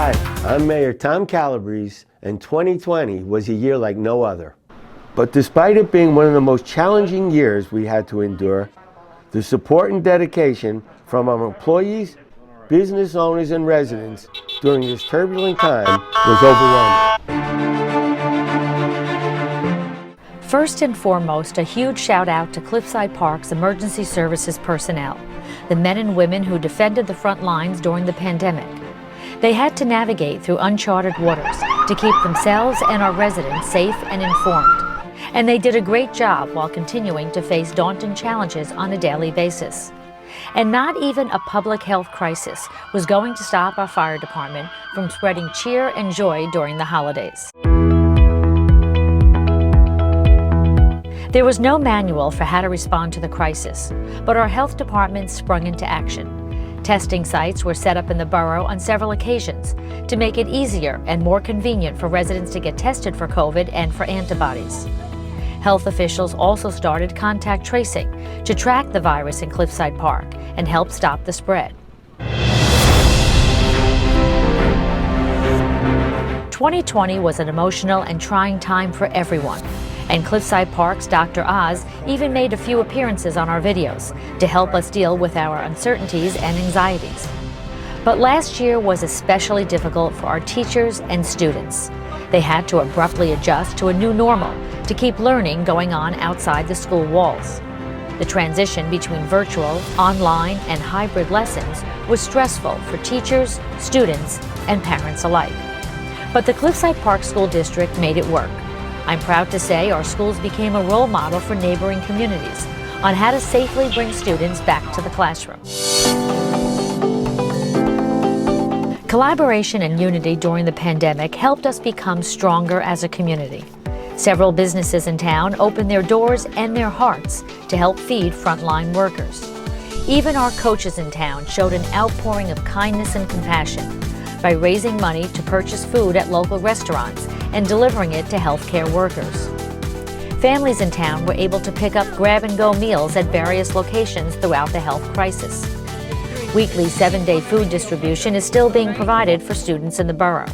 Hi, I'm Mayor Tom Calabrese, and 2020 was a year like no other. But despite it being one of the most challenging years we had to endure, the support and dedication from our employees, business owners, and residents during this turbulent time was overwhelming. First and foremost, a huge shout out to Cliffside Park's emergency services personnel, the men and women who defended the front lines during the pandemic. They had to navigate through uncharted waters to keep themselves and our residents safe and informed. And they did a great job while continuing to face daunting challenges on a daily basis. And not even a public health crisis was going to stop our fire department from spreading cheer and joy during the holidays. There was no manual for how to respond to the crisis, but our health department sprung into action. Testing sites were set up in the borough on several occasions to make it easier and more convenient for residents to get tested for COVID and for antibodies. Health officials also started contact tracing to track the virus in Cliffside Park and help stop the spread. 2020 was an emotional and trying time for everyone. And Cliffside Park's Dr. Oz even made a few appearances on our videos to help us deal with our uncertainties and anxieties. But last year was especially difficult for our teachers and students. They had to abruptly adjust to a new normal to keep learning going on outside the school walls. The transition between virtual, online, and hybrid lessons was stressful for teachers, students, and parents alike. But the Cliffside Park School District made it work. I'm proud to say our schools became a role model for neighboring communities on how to safely bring students back to the classroom. Collaboration and unity during the pandemic helped us become stronger as a community. Several businesses in town opened their doors and their hearts to help feed frontline workers. Even our coaches in town showed an outpouring of kindness and compassion by raising money to purchase food at local restaurants and delivering it to healthcare workers. Families in town were able to pick up grab-and-go meals at various locations throughout the health crisis. Weekly 7-day food distribution is still being provided for students in the borough.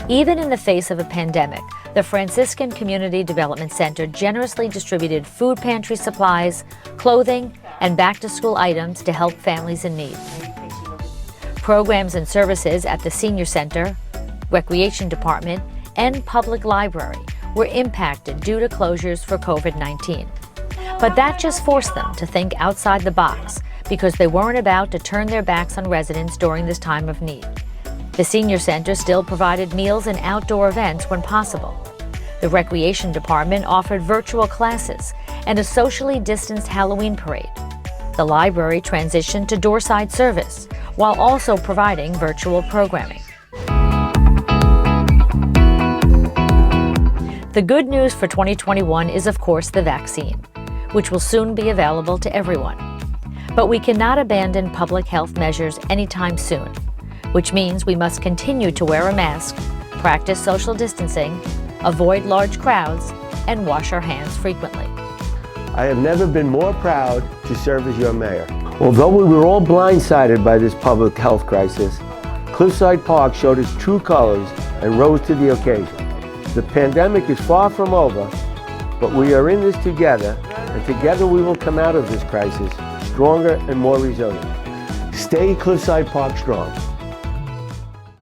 Even in the face of a pandemic, the Franciscan Community Development Center generously distributed food pantry supplies, clothing, and back-to-school items to help families in need. Programs and services at the Senior Center, Recreation Department, and Public Library were impacted due to closures for COVID-19. But that just forced them to think outside the box because they weren't about to turn their backs on residents during this time of need. The Senior Center still provided meals and outdoor events when possible. The Recreation Department offered virtual classes and a socially distanced Halloween parade. The library transitioned to doorside service while also providing virtual programming. The good news for 2021 is, of course, the vaccine, which will soon be available to everyone. But we cannot abandon public health measures anytime soon, which means we must continue to wear a mask, practice social distancing, avoid large crowds, and wash our hands frequently. I have never been more proud to serve as your mayor. Although we were all blindsided by this public health crisis, Cliffside Park showed its true colors and rose to the occasion. The pandemic is far from over, but we are in this together, and together we will come out of this crisis stronger and more resilient. Stay Cliffside Park strong.